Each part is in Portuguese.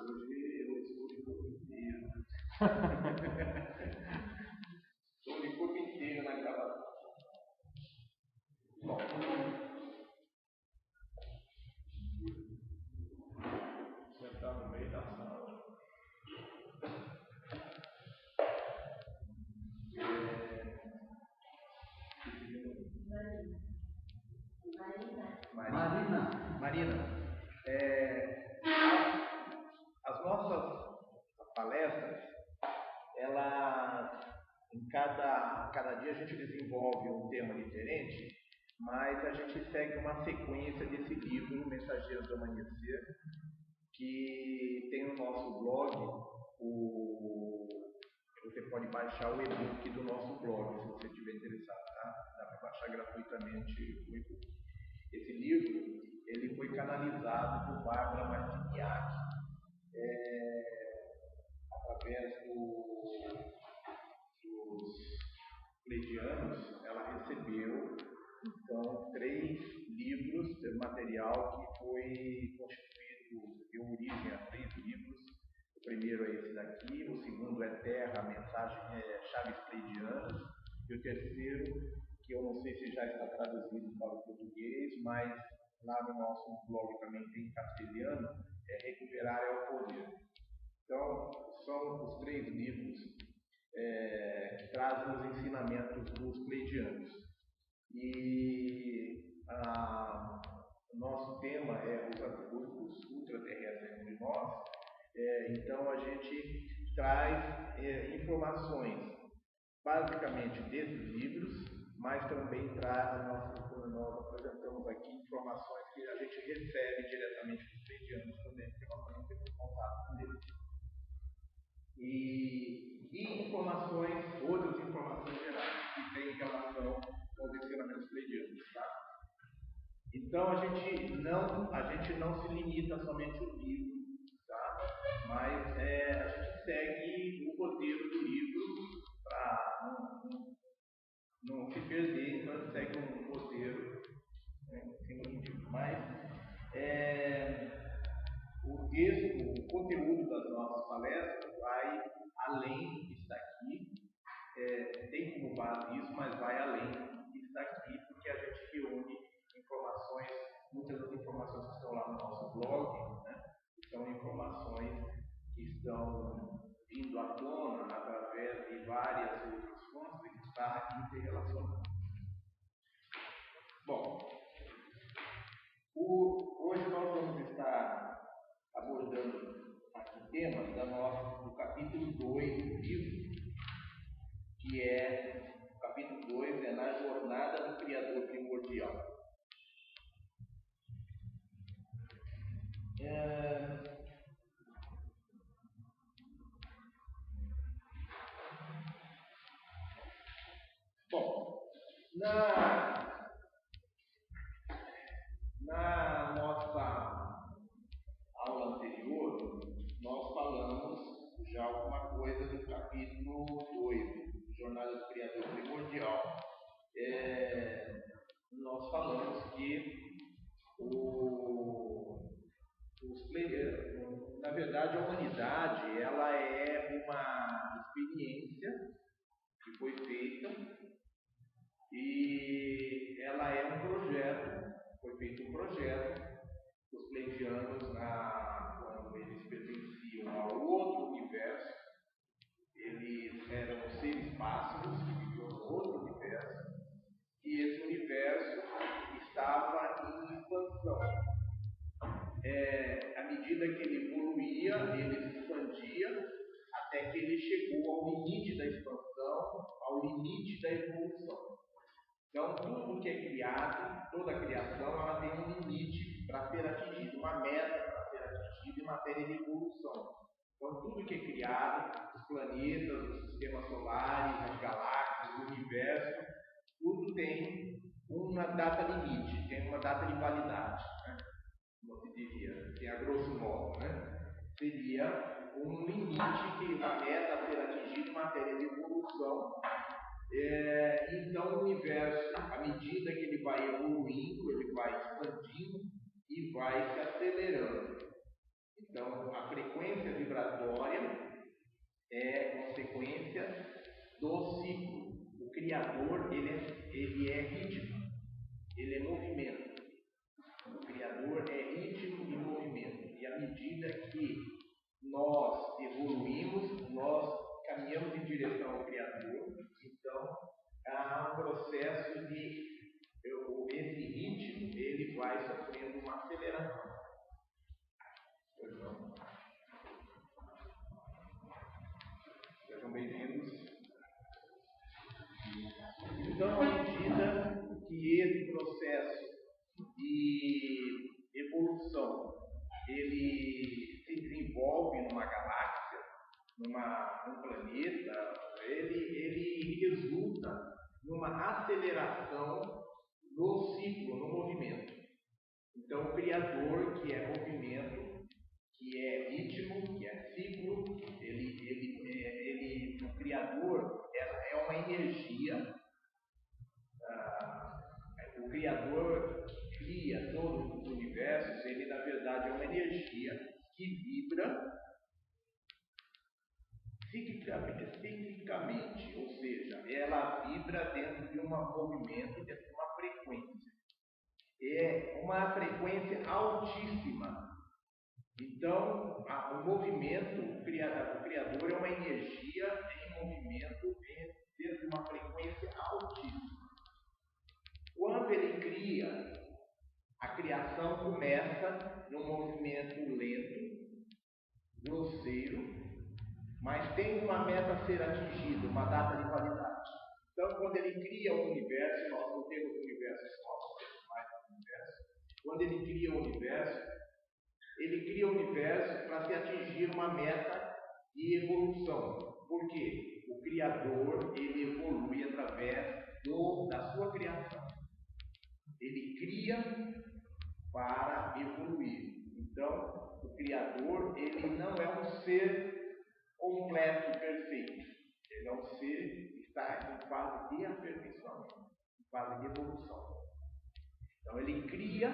Hoje eu estou de corpo inteiro. Estou de corpo inteiro na gravação. Bom. Você está no meio da sala. Marina. As nossas palestras, cada dia a gente desenvolve um tema diferente, mas a gente segue uma sequência desse livro, Mensageiros do Amanhecer, que tem no nosso blog. Você pode baixar o e-book do nosso blog, se você estiver interessado, tá? Dá para baixar gratuitamente o e-book. Esse livro, ele foi canalizado por Bárbara Martiniak, através dos pleidianos. Ela recebeu, então, 3 livros de material que foi constituído, deu origem a 3 livros. O primeiro é esse daqui, o segundo é Terra, Chaves Pleidianas, e o terceiro, que eu não sei se já está traduzido para o português, mas lá no nosso blog também tem em castelhano, é Recuperar é o Poder. Então, são os 3 livros que trazem os ensinamentos dos pleidianos. E o nosso tema é os ultraterrestres entre nós. Então, a gente traz informações basicamente desses livros, mas também nós apresentamos aqui informações que a gente recebe diretamente dos pleidianos também, porque nós também temos contato com eles. E outras informações gerais que têm relação com os ensinamentos pleidianos, tá? Então a gente não se limita somente ao livro, tá? Mas a gente segue o roteiro do livro para não se perder, então a gente segue um roteiro, mas o conteúdo das nossas palestras vai além disso daqui, tem como base isso, mas vai além disso daqui, porque a gente reúne muitas das informações que estão lá no nosso blog, né? São informações que estão vindo à tona através de várias outras fontes e que está interrelacionado. Bom, hoje nós vamos estar abordando aqui temas do capítulo 2 do livro, que o capítulo 2 é Na Jornada do Criador Primordial. Bom, na nossa aula anterior, nós falamos já alguma coisa do capítulo 2, Jornada do Criador Primordial. Nós falamos que na verdade, a humanidade ela é uma experiência que foi feita e ela é um projeto. Foi feito um projeto. Os pleidianos, quando eles pertenciam ao outro universo, eles eram seres pássaros que viviam no outro universo, e esse universo estava em expansão. À medida que ele evoluía, ele se expandia, até que ele chegou ao limite da expansão, ao limite da evolução. Então, tudo que é criado, toda a criação, ela tem um limite para ser atingido, uma meta para ser atingida em matéria de evolução. Então, tudo que é criado, os planetas, os sistemas solares, as galáxias, o universo, tudo tem uma data limite, tem uma data de validade, né? Como se diria, que a grosso modo, né? Seria um limite, uma meta a ser atingida em matéria de evolução. Então o universo, à medida que ele vai evoluindo, ele vai expandindo e vai se acelerando. Então a frequência vibratória é consequência do ciclo. O Criador, ele é ritmo, ele é movimento. O Criador é ritmo e movimento. E à medida que nós evoluímos, nós caminhamos em direção ao Criador, então há um processo de esse ritmo, ele vai sofrendo uma aceleração. Sejam bem-vindos. Então, à medida que esse processo de evolução ele se desenvolve numa galáxia, num planeta, ele resulta numa aceleração no ciclo, no movimento. Então, o Criador, que é movimento, que é ritmo, que é ciclo, o Criador é uma energia. O Criador que cria todos os universos, ele na verdade é uma energia que vibra ciclicamente, ou seja, ela vibra dentro de um movimento, dentro de uma frequência. É uma frequência altíssima. Então, o movimento, o Criador é uma energia em movimento dentro de uma frequência altíssima. Quando ele cria, a criação começa num movimento lento, grosseiro, mas tem uma meta a ser atingida, uma data de validade. Então, quando ele cria o universo, nós não temos o universo só, temos mais do universo. Quando ele cria o universo para se atingir uma meta de evolução. Por quê? O Criador, ele evolui através da sua criação. Ele cria para evoluir. Então, o Criador, ele não é um ser completo, perfeito. Ele é um ser que está em fase de aperfeiçoamento, em fase de evolução. Então, ele cria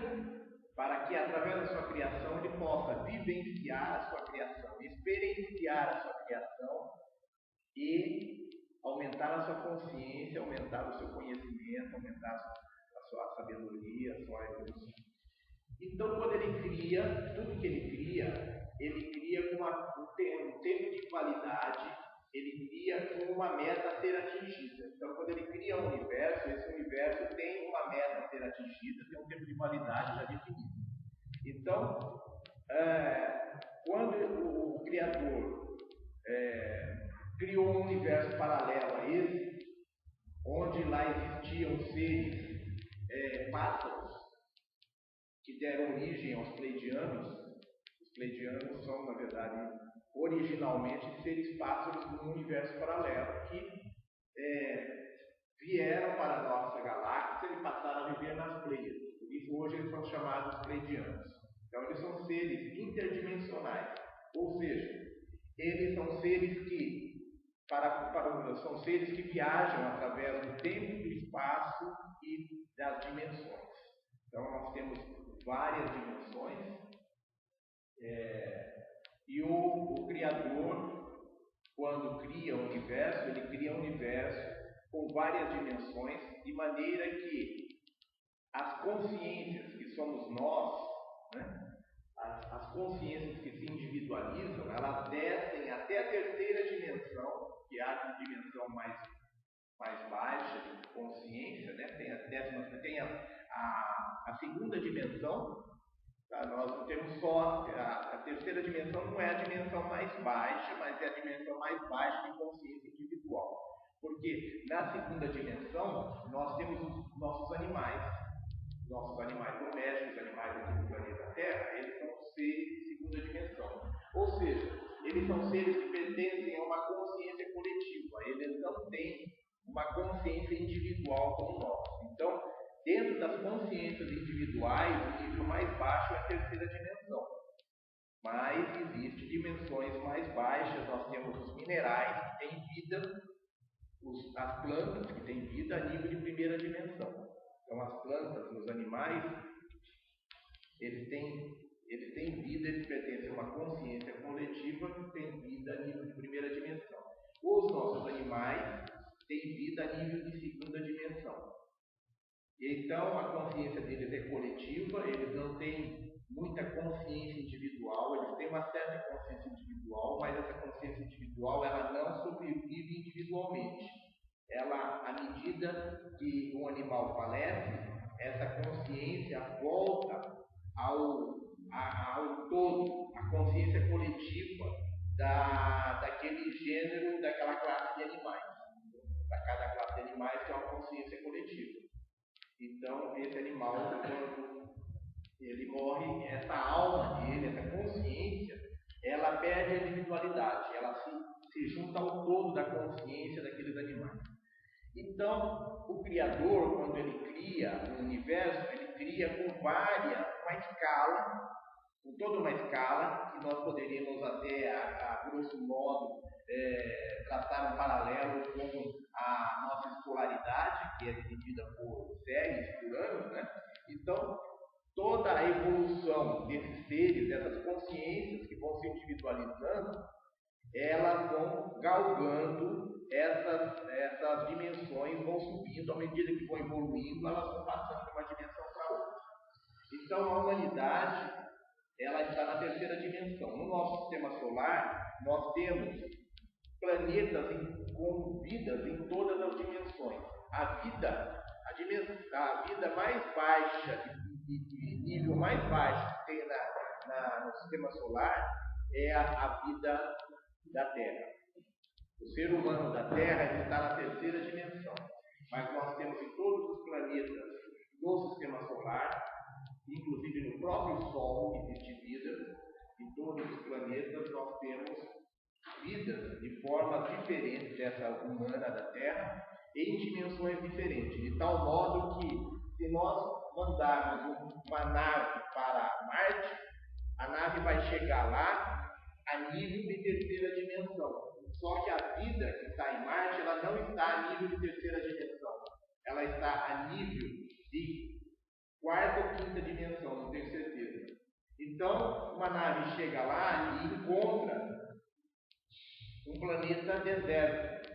para que, através da sua criação, ele possa vivenciar a sua criação, experienciar a sua criação e aumentar a sua consciência, aumentar o seu conhecimento, aumentar a sua sabedoria, a sua evolução. Então, quando ele cria, tudo que ele cria com um tempo de validade, ele cria com uma meta a ser atingida. Então, quando ele cria um universo, esse universo tem uma meta a ser atingida, tem um tempo de validade já definido. Então, quando o Criador criou um universo paralelo a esse, onde lá existiam seres pássaros que deram origem aos pleidianos. Os pleidianos são, na verdade, originalmente seres pássaros de um universo paralelo que vieram para a nossa galáxia e passaram a viver nas Pleiades. Por isso hoje eles são chamados pleidianos. Então eles são seres interdimensionais, ou seja, eles são seres que são seres que viajam através do tempo, do espaço e das dimensões. Então nós temos várias dimensões e o Criador, quando cria o universo, ele cria um universo com várias dimensões, de maneira que as consciências que somos nós, né, as consciências que se individualizam, elas descem até a terceira dimensão, que é a dimensão mais baixa de consciência, né? Tem a segunda dimensão, tá? Nós não temos só a terceira dimensão, não é a dimensão mais baixa, mas é a dimensão mais baixa de consciência individual. Porque na segunda dimensão nós temos os nossos animais domésticos, animais aqui do planeta Terra, eles são seres de segunda dimensão. Ou seja, eles são seres que pertencem a uma consciência coletiva, eles não têm uma consciência individual como nós. Então, dentro das consciências individuais, o nível mais baixo é a terceira dimensão. Mas existem dimensões mais baixas, nós temos os minerais que têm vida, as plantas que têm vida a nível de primeira dimensão. Então as plantas, os animais, eles têm vida, eles pertencem a uma consciência coletiva coletiva tem vida a nível de primeira dimensão. Os nossos animais têm vida a nível de segunda dimensão. Então, a consciência deles é coletiva, eles não têm muita consciência individual, eles têm uma certa consciência individual, mas essa consciência individual ela não sobrevive individualmente. Ela, à medida que um animal falece, essa consciência volta ao todo, a consciência coletiva daquele gênero, daquela classe de animais. Para cada classe de animais tem uma consciência coletiva. Então, esse animal, quando ele morre, essa alma dele, essa consciência, ela perde a individualidade, ela se junta ao todo da consciência daqueles animais. Então, o Criador, quando ele cria o universo, ele cria com uma escala, com toda uma escala, que nós poderíamos até, a grosso modo, traçar um paralelo com a nossa escolaridade, que é dividida por séries, por anos, né? Então, toda a evolução desses seres, dessas consciências que vão se individualizando, elas vão galgando essas dimensões, vão subindo, à medida que vão evoluindo, elas vão passando de uma dimensão para outra. Então, a humanidade, ela está na terceira dimensão. No nosso sistema solar, nós temos planetas com vidas em todas as dimensões. A vida mais baixa, de nível mais baixo que tem no sistema solar, é a vida da Terra. O ser humano da Terra está na terceira dimensão, mas nós temos em todos os planetas do sistema solar, inclusive no próprio Sol existe vida. Em todos os planetas nós temos vidas de formas diferentes dessa humana da Terra, em dimensões diferentes, de tal modo que se nós mandarmos uma nave para Marte, a nave vai chegar lá a nível de terceira dimensão. Só que a vida que está em Marte, ela não está a nível de terceira dimensão. Ela está a nível de quarta ou quinta dimensão, não tenho certeza. Então, uma nave chega lá e encontra um planeta deserto.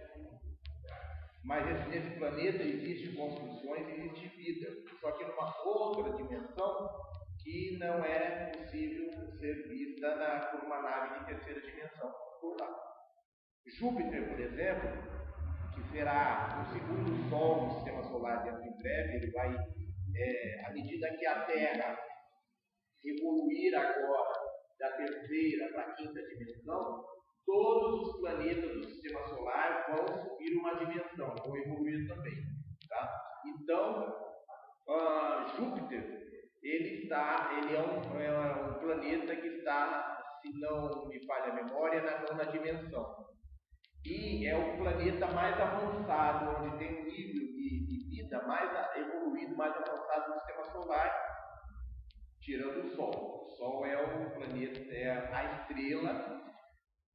Mas nesse planeta existem construções, existe vida. Só que numa outra dimensão que não é possível ser vista por uma nave de terceira dimensão por lá. Júpiter, por exemplo, que será o segundo Sol do sistema solar dentro em breve, ele vai, à medida que a Terra evoluir agora da terceira para a quinta dimensão, todos os planetas do sistema solar vão subir uma dimensão, vão evoluir também. Tá? Então, Júpiter, ele é um planeta que está, se não me falha a memória, na nona dimensão. E é o planeta mais avançado, onde tem um nível de vida mais evoluído, mais avançado do sistema solar, tirando o Sol. O Sol é o planeta, é a estrela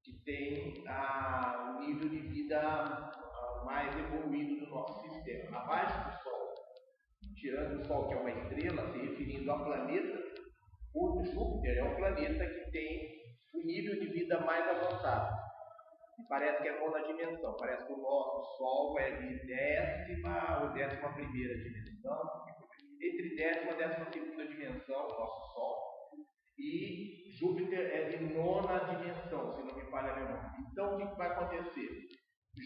que tem o nível de vida mais evoluído do nosso sistema. Abaixo do Sol, tirando o Sol, que é uma estrela, se referindo a planeta, o Júpiter é um planeta que tem o nível de vida mais avançado. E parece que é nona dimensão. Parece que o nosso Sol é de 10ª ou 11ª dimensão. Entre 10ª e 12ª dimensão, o nosso Sol. E Júpiter é de nona dimensão, se não me falha a memória. Então, o que vai acontecer?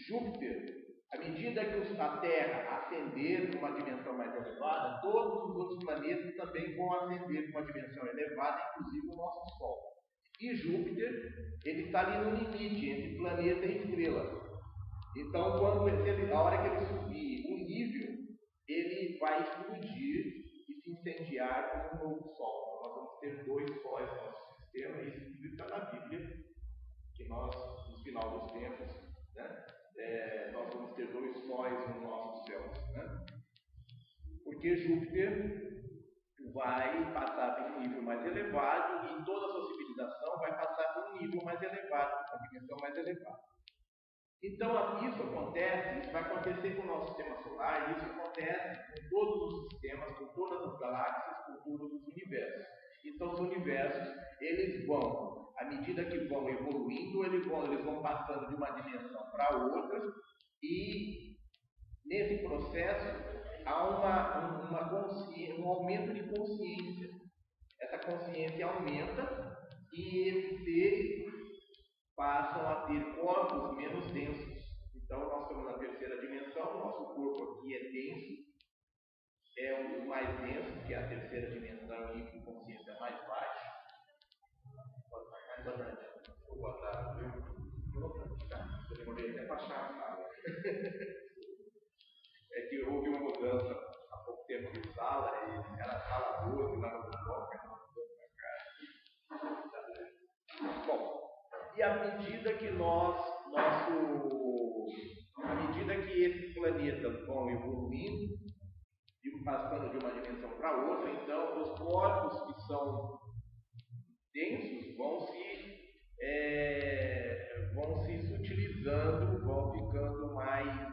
Júpiter, à medida que a Terra ascender para uma dimensão mais elevada, todos os outros planetas também vão ascender para uma dimensão elevada, inclusive o nosso Sol. E Júpiter, ele está ali no limite entre planeta e estrela. Então, a hora que ele subir o nível, ele vai explodir e se incendiar como um novo Sol. Nós vamos ter 2 sóis no nosso sistema, e isso está na Bíblia, que nós, no final dos tempos, né, nós vamos ter 2 sóis no nosso céu. Né? Porque Júpiter vai passar por um nível mais elevado e toda a sua civilização vai passar por um nível mais elevado, uma dimensão mais elevada. Então, isso vai acontecer com o nosso sistema solar, isso acontece com todos os sistemas, com todas as galáxias, com todos os universos. Então os universos, eles vão, à medida que vão evoluindo, eles vão passando de uma dimensão para outra, e nesse processo há um aumento de consciência. Essa consciência aumenta e esses seres passam a ter corpos menos densos. Então nós estamos na terceira dimensão, nosso corpo aqui é denso, é o mais denso, que é a terceira dimensão, e com consciência mais baixa. Boa tarde. Eu demorei até para achar a sala. É que houve uma mudança há pouco tempo de sala, e era a sala 12 lá no Bucoca. Bom, e à medida que à medida que esses planetas vão evoluindo, passando de uma dimensão para outra, então os corpos que são densos vão se sutilizando, vão ficando mais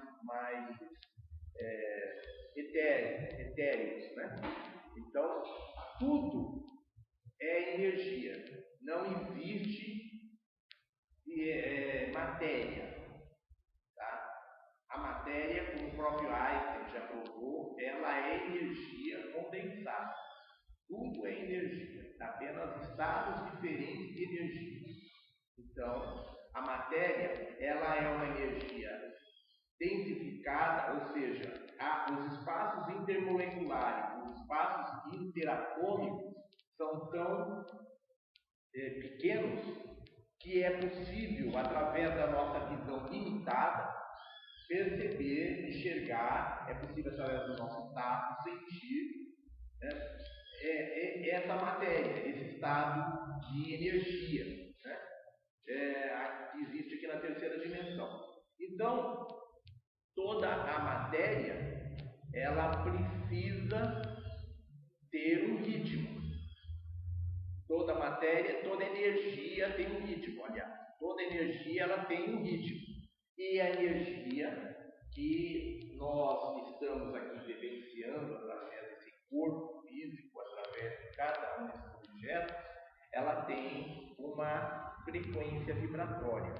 etéreos, né? Então, tudo é energia. Não existe matéria. Tá? A matéria, como o próprio Einstein já provou, ela é energia condensada. Tudo é energia, apenas estados diferentes de energia. Então, a matéria, ela é uma energia densificada, ou seja, os espaços intermoleculares, os espaços interatômicos são tão pequenos que é possível, através da nossa visão limitada, perceber, enxergar, é possível através do nosso tato, sentir, né, essa matéria, esse estado de energia, né, que existe aqui na terceira dimensão. Então, toda a matéria, ela precisa ter um ritmo. Toda matéria, toda energia tem um ritmo, aliás. Toda energia, ela tem um ritmo. E a energia que nós estamos aqui vivenciando através desse corpo físico, através de cada um desses objetos, ela tem uma frequência vibratória.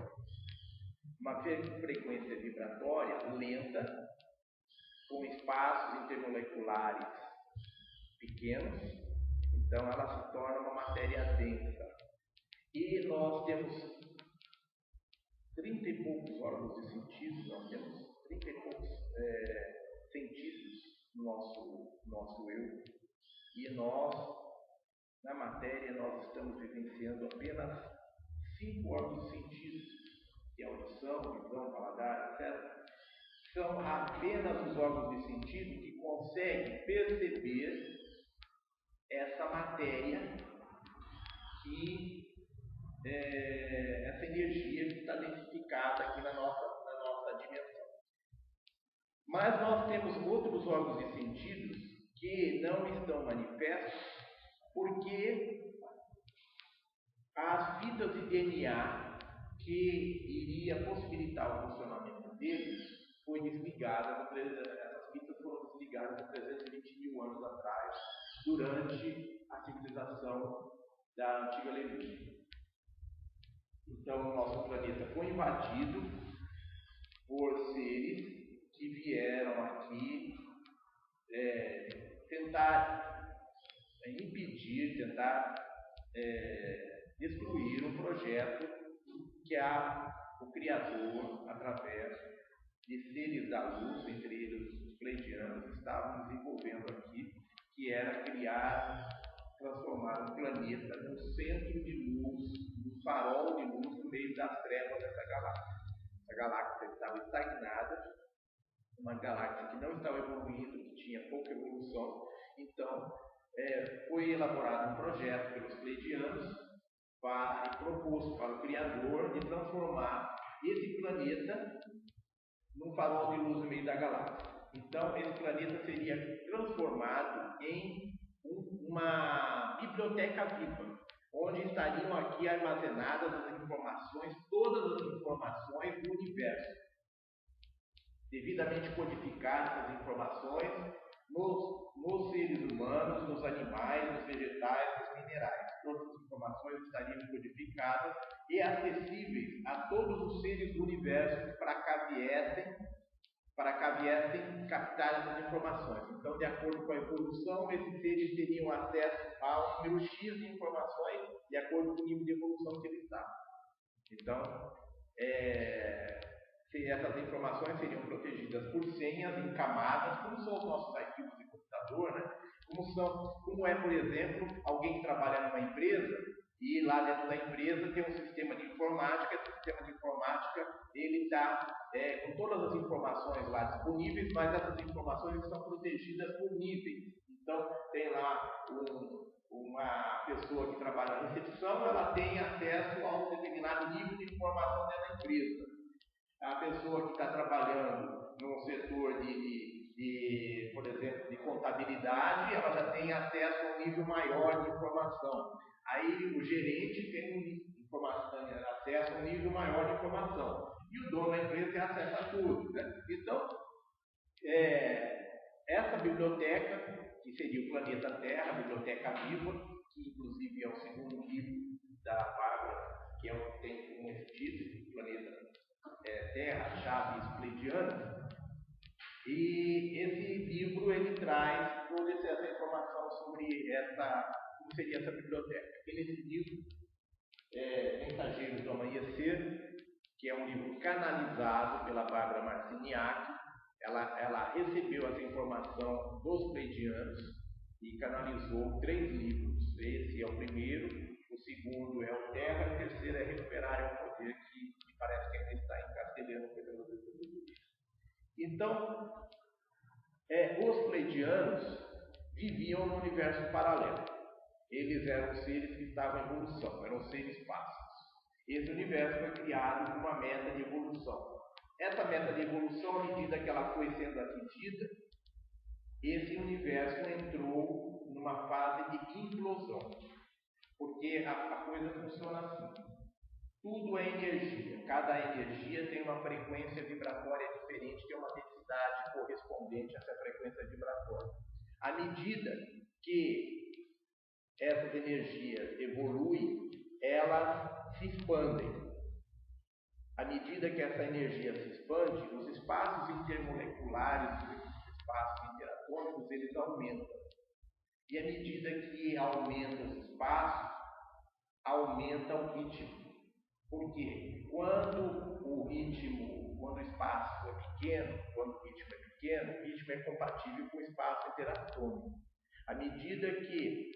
Uma frequência vibratória lenta, com espaços intermoleculares pequenos, então ela se torna uma matéria densa. E nós temos 30 e poucos órgãos de sentido, nós temos 30 e poucos sentidos no nosso eu. E nós, na matéria, nós estamos vivenciando apenas 5 órgãos de sentido, que é audição, visão, paladar, etc. São apenas os órgãos de sentido que conseguem perceber essa matéria, essa energia que está densificada aqui na nossa dimensão. Mas nós temos outros órgãos de sentidos que não estão manifestos porque as fitas de DNA que iria possibilitar o funcionamento deles foi desligada, essas fitas foram desligadas há 320 mil anos atrás, durante a civilização da antiga Lemúria. Então, o nosso planeta foi invadido por seres que vieram aqui tentar impedir, tentar destruir um projeto que o Criador, através de seres da luz, entre eles os pleidianos, estavam desenvolvendo aqui, que era transformar um planeta no centro de luz, no farol de luz no meio das trevas dessa galáxia. Essa galáxia estava estagnada, uma galáxia que não estava evoluindo, que tinha pouca evolução. Então, foi elaborado um projeto pelos pleidianos e proposto para o Criador de transformar esse planeta num farol de luz no meio da galáxia. Então, esse planeta seria transformado em uma biblioteca viva, onde estariam aqui armazenadas as informações, todas as informações do universo, devidamente codificadas as informações nos seres humanos, nos animais, nos vegetais, nos minerais. informações estariam codificadas e acessíveis a todos os seres do universo para que viessem captar essas informações. Então, de acordo com a evolução, esses seres teriam acesso a um número X de informações de acordo com o nível de evolução que eles estavam. Então, essas informações seriam protegidas por senhas em camadas, como são os nossos arquivos de computador, né? Como é, por exemplo, alguém que trabalha numa empresa e lá dentro da empresa tem um sistema de informática. Esse sistema de informática ele está com todas as informações lá disponíveis, mas essas informações estão protegidas por níveis. Então, tem lá uma pessoa que trabalha na recepção, ela tem acesso a um determinado nível de informação dentro da empresa. A pessoa que está trabalhando no setor por exemplo, de contabilidade, ela já tem acesso a um nível maior de informação. Aí o gerente tem acesso a um nível maior de informação. E o dono da empresa tem acesso a tudo, né? Então, essa biblioteca, que seria o Planeta Terra, a Biblioteca Viva, que inclusive é o segundo livro da Bárbara, que é o que tem como esse título, Planeta Terra, Chaves Pleidianas. E esse livro ele traz toda essa informação sobre como seria essa biblioteca. Nesse livro, Mensageiros do Amanhecer, que é um livro canalizado pela Bárbara Marciniak, ela recebeu essa informação dos pleidianos e canalizou 3 livros. Esse é o primeiro, o segundo é o Terra, e o terceiro é Recuperar o Poder, que parece que ainda está em castelhano pelo livro. Então, os pleidianos viviam no universo paralelo. Eles eram seres que estavam em evolução, eram seres pássaros. Esse universo foi criado com uma meta de evolução. Essa meta de evolução, à medida que ela foi sendo atingida, esse universo entrou numa fase de implosão. Porque a coisa funciona assim. Tudo é energia. Cada energia tem uma frequência vibratória diferente, que é uma densidade correspondente a essa frequência vibratória. À medida que essas energias evoluem, elas se expandem. À medida que essa energia se expande, os espaços intermoleculares, os espaços interatômicos, eles aumentam. E à medida que aumenta os espaços, aumenta o ritmo. Por quê? Quando o espaço é pequeno, quando o ritmo é compatível com o espaço interatômico. À medida que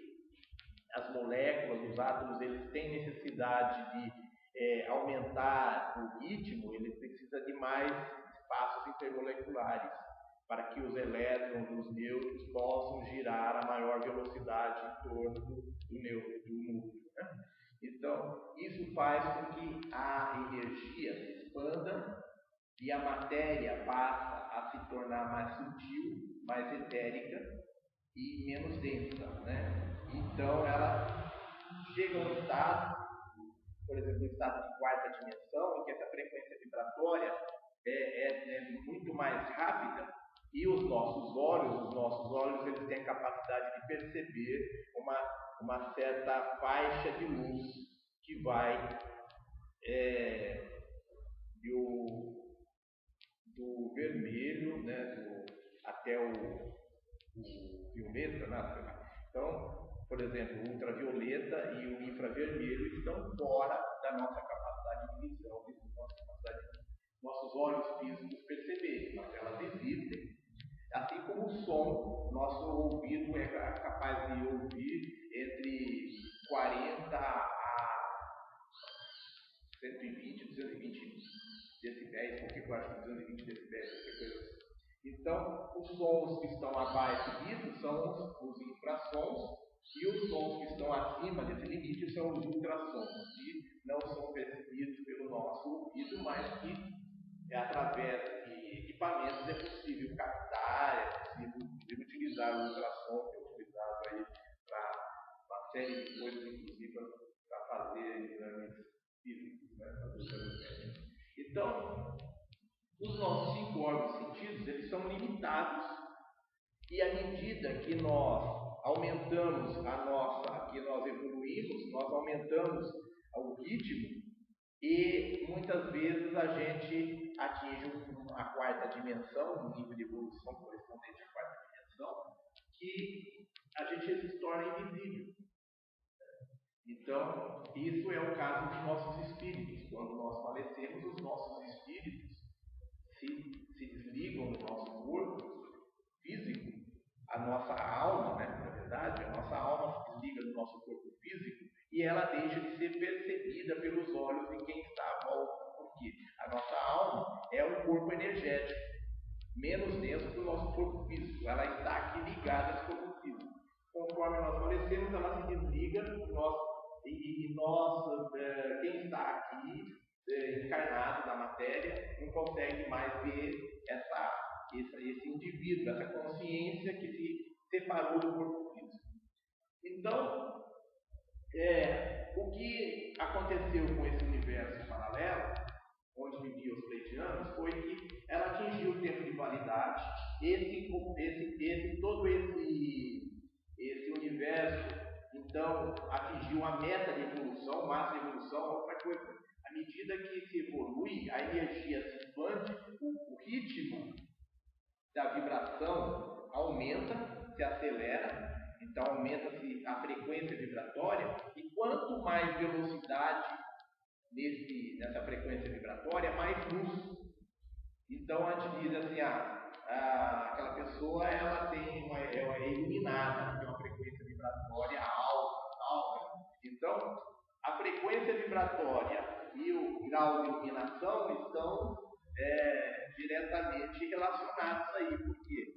as moléculas, os átomos, eles têm necessidade de aumentar o ritmo, ele precisa de mais espaços intermoleculares para que os elétrons, os nêutrons possam girar a maior velocidade em torno do núcleo. Né? Então, isso faz com que a energia se expanda e a matéria passa a se tornar mais sutil, mais etérica e menos densa, né? Então, ela chega a um estado, por exemplo, um estado de quarta dimensão, em que essa frequência vibratória é muito mais rápida e os nossos olhos eles têm a capacidade de perceber uma certa faixa de luz que vai do vermelho, né, até o violeta, né? Então, por exemplo, o ultravioleta e o infravermelho estão fora da nossa capacidade de visão, nossos olhos físicos perceberem, mas elas existem. Assim como o som, nosso ouvido é capaz de ouvir entre 40 a 120, 220 decibéis, porque eu acho que 220 decibéis é qualquer coisa assim. Então, os sons que estão abaixo disso são os infrassons, e os sons que estão acima desse limite são os ultrassons, que não são percebidos pelo nosso ouvido, mas que através de equipamentos é possível captar, é possível utilizar o ultrassom, que é utilizado aí para uma série de coisas, inclusive para fazer exames físicos, né? Então, os nossos 5 órgãos sentidos, eles são limitados, e à medida que nós aumentamos a nossa que nós evoluímos, nós aumentamos o ritmo e muitas vezes a gente atinge a quarta dimensão, um nível de evolução correspondente à quarta dimensão, que a gente se torna invisível. Então, isso é o caso dos nossos espíritos. Quando nós falecemos, os nossos espíritos se desligam do nosso corpo físico, a nossa alma, né, na verdade, a nossa alma se desliga do nosso corpo físico e ela deixa de ser percebida pelos olhos de quem está à volta. Porque a nossa alma é um corpo energético, menos denso que o nosso corpo físico. Ela está aqui ligada ao corpo físico. Conforme nós falecemos, ela se desliga e nós, quem está aqui encarnado na matéria, não consegue mais ver esse indivíduo, essa consciência que se separou do corpo físico. Então, o que aconteceu com esse universo paralelo, onde viviam os pleiadianos, foi que ela atingiu o tempo de validade. Todo esse universo, então, atingiu a meta de evolução, massa de evolução. Outra coisa, à medida que se evolui, a energia se expande, o ritmo da vibração aumenta, se acelera, então aumenta-se a frequência vibratória, e quanto mais velocidade nessa frequência vibratória, mais luz. Então a gente diz assim, aquela pessoa ela é iluminada, tem uma frequência vibratória alta. Então, a frequência vibratória e o grau de iluminação estão diretamente relacionados aí, porque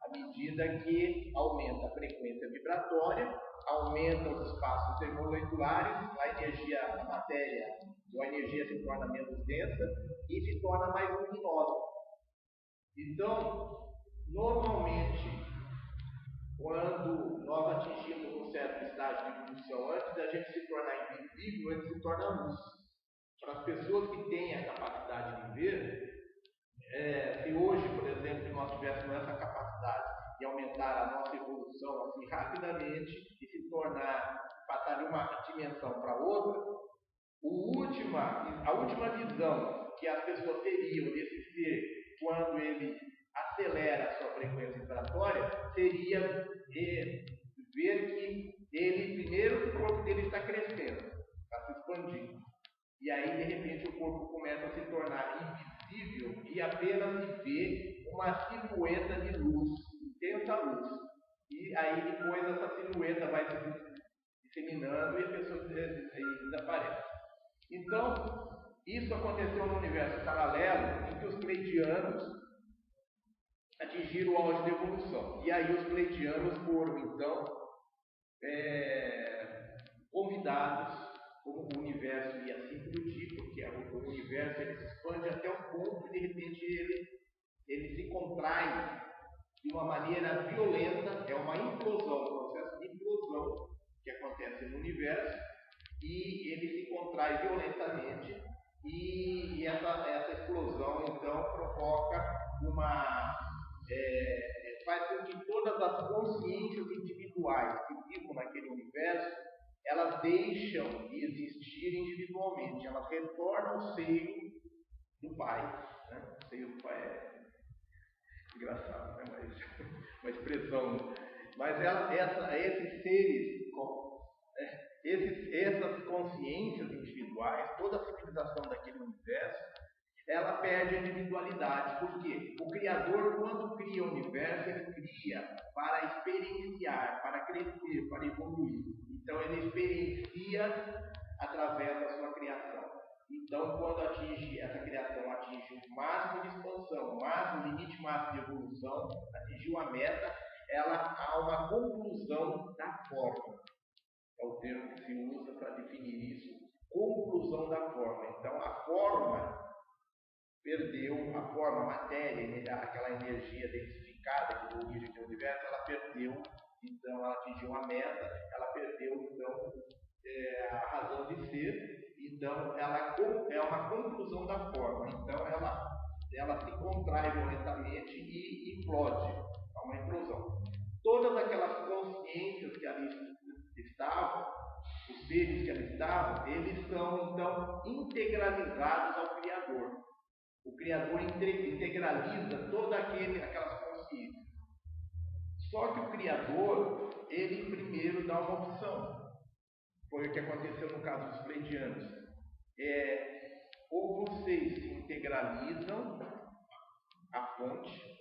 à medida que aumenta a frequência vibratória, aumenta os espaços termomoleculares, a matéria ou a energia se torna menos densa e se torna mais luminosa. Então, normalmente, quando nós atingimos um certo estágio de evolução, antes da gente se tornar invisível, a gente se torna luz. Para as pessoas que têm a capacidade de ver, se hoje, por exemplo, nós tivéssemos essa capacidade de aumentar a nossa evolução assim rapidamente e se passar de uma dimensão para outra, a última visão que as pessoas teriam desse ser quando ele acelera a sua frequência vibratória seria ver que o corpo dele está crescendo, está se expandindo. E aí, de repente, o corpo começa a se tornar invisível e apenas se vê uma silhueta de luz, intensa luz. E aí, depois, essa silhueta vai se disseminando e a pessoa desaparece. Então, isso aconteceu no universo paralelo em que os pleiadianos atingiram o auge da evolução. E aí os pleiadianos foram, então, convidados, como o universo ia assim progredir, porque o universo ele se expande até um ponto e de repente ele se contrai de uma maneira violenta, é uma implosão, um processo de implosão que acontece no universo, e ele se contrai violentamente, e essa explosão então provoca faz com que todas as consciências individuais que vivam naquele universo, elas deixam de existir individualmente, elas retornam ao seio do Pai. Né? O seio do Pai é engraçado, né? Mas uma expressão. Mas esses seres, essas consciências individuais, toda a civilização daquele universo, ela perde a individualidade. Por quê? O Criador, quando cria o universo, ele cria para experienciar, para crescer, para evoluir. Então, ele experiencia através da sua criação. Então, quando essa criação atinge o máximo de expansão, o limite máximo de evolução, atingiu a meta, há uma conclusão da forma. É o termo que se usa para definir isso, conclusão da forma. Então, a forma perdeu, a matéria, aquela energia densificada que é a origem do universo, ela perdeu, então ela atingiu a meta, ela perdeu, então, a razão de ser, então ela é uma conclusão da forma, então ela se contrai violentamente e implode, é uma implosão. Todas aquelas consciências que ali estavam, os seres que ali estavam, eles são então integralizados ao Criador. O Criador integraliza todas aquelas consciências. Só que o Criador, ele primeiro dá uma opção. Foi o que aconteceu no caso dos pleidianos. Ou vocês se integralizam à fonte,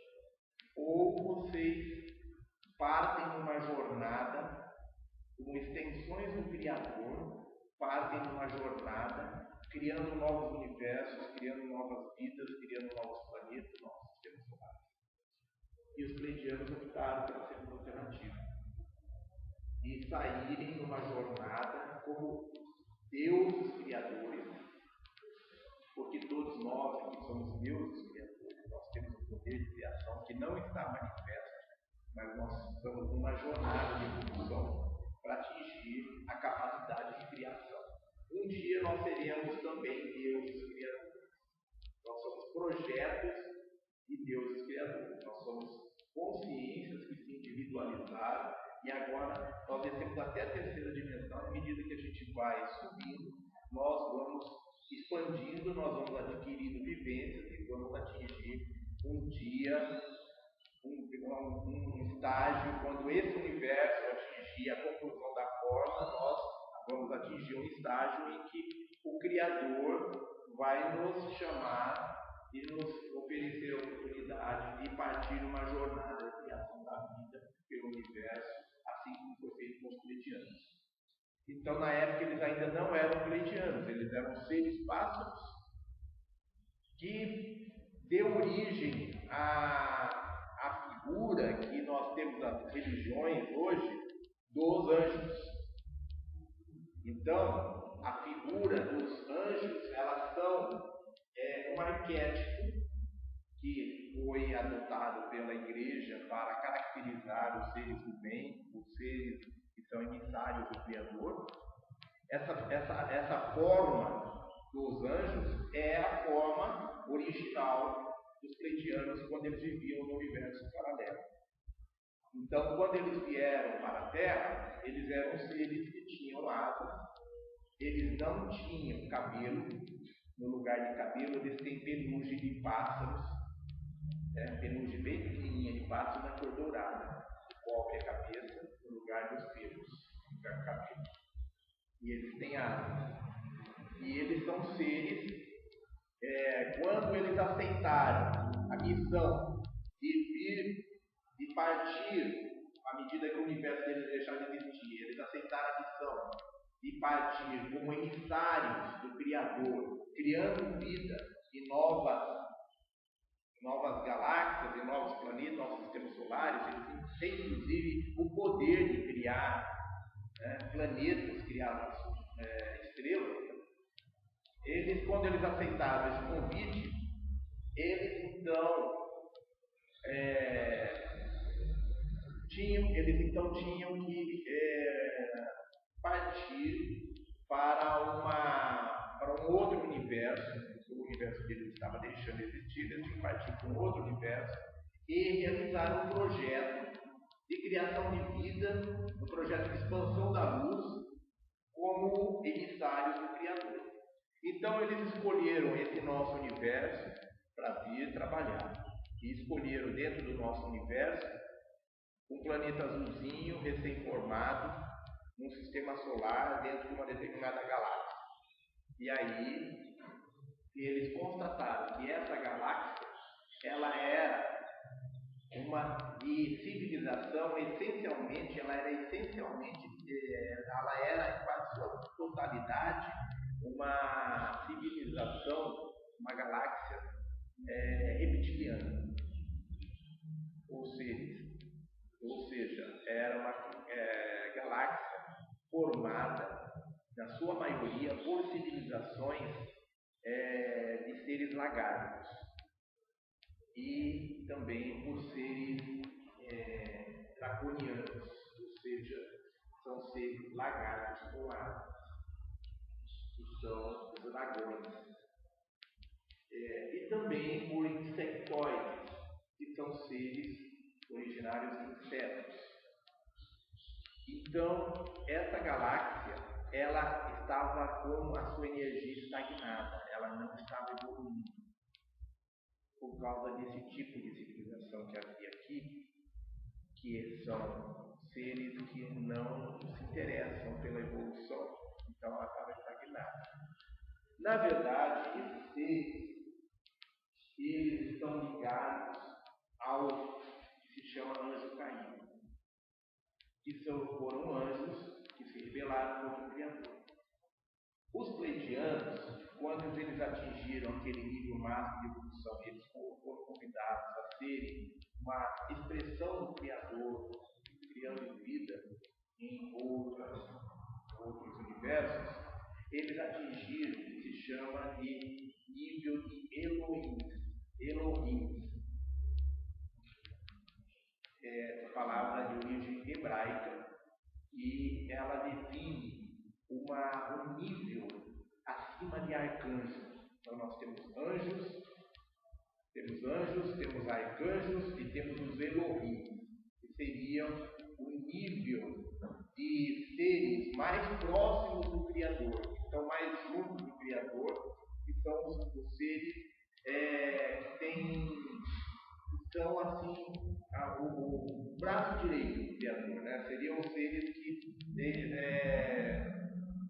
ou vocês partem numa jornada com extensões do Criador, partem numa jornada criando novos universos, criando novas vidas, criando novos planetas, novos sistemas solares. E os pleidianos optaram pela segunda alternativa. E saírem numa jornada como deuses criadores, porque todos nós aqui somos deuses criadores, nós temos um poder de criação que não está manifesto, mas nós estamos numa jornada de evolução para atingir a capacidade de criação. Um dia nós seremos também deuses criadores. Nós somos projetos de deuses criadores. Nós somos consciências que se individualizaram e agora nós descemos até a terceira dimensão. À medida que a gente vai subindo, nós vamos expandindo, nós vamos adquirindo vivências e vamos atingir um dia, um estágio, quando esse universo atingir a conclusão da forma, nós vamos atingir um estágio em que o Criador vai nos chamar e nos oferecer a oportunidade de partir numa jornada de criação da vida pelo universo, assim como foi feito com os pleidianos. Então, na época, eles ainda não eram pleidianos, eles eram seres pássaros que deu origem à figura que nós temos nas religiões hoje dos anjos. Então, a figura dos anjos, elas são um arquétipo que foi adotado pela igreja para caracterizar os seres do bem, os seres que são emissários do Criador. Essa forma dos anjos é a forma original dos pleidianos quando eles viviam no universo paralelo. Então, quando eles vieram para a Terra, eles eram seres que tinham asas, eles não tinham cabelo, no lugar de cabelo eles têm penugem de pássaros, penugem bem pequenininha de pássaro na cor dourada, cobre a cabeça no lugar dos pelos, no lugar do cabelo. E eles têm asas. E eles são seres, quando eles aceitaram a missão de partir, à medida que o universo deles deixar de existir, eles aceitaram a missão de partir como emissários do Criador, criando vida em novas galáxias, em novos planetas, novos sistemas solares. Eles têm, inclusive, o poder de criar planetas, criar estrelas. Eles, quando eles aceitaram esse convite, eles então tinham que partir para um outro universo. O universo que eles estavam deixando de existir, eles tinham que partir para um outro universo e realizar um projeto de criação de vida, um projeto de expansão da luz, como emissários do Criador. Então eles escolheram esse nosso universo para vir trabalhar. E escolheram dentro do nosso universo um planeta azulzinho, recém-formado, num sistema solar, dentro de uma determinada galáxia. E aí, eles constataram que essa galáxia, ela era uma de civilização, ela era em quase sua totalidade, uma civilização, uma galáxia reptiliana. Ou seja, era uma galáxia formada, na sua maioria, por civilizações de seres lagartos e também por seres draconianos, ou seja, são seres lagartos com asas, que são os dragões, e também por insectoides, que são seres originários de insetos. Então, essa galáxia, ela estava com a sua energia estagnada, ela não estava evoluindo. Por causa desse tipo de civilização que havia aqui, que são seres que não se interessam pela evolução, então ela estava estagnada. Na verdade, esses seres, eles estão ligados ao que se chama anjo caído, que foram anjos que se rebelaram contra o Criador. Os pleidianos, quando eles atingiram aquele nível máximo de evolução, eles foram convidados a serem uma expressão do Criador, criando vida em outros universos, eles atingiram o que se chama de nível de Elohim. Essa palavra de origem hebraica, e ela define um nível acima de arcanjos. Então nós temos anjos, temos arcanjos e temos os Elohim, que seriam o nível de seres mais próximos do Criador, que estão mais juntos do Criador, que são os seres que são assim o braço direito do Criador, né? Seriam os seres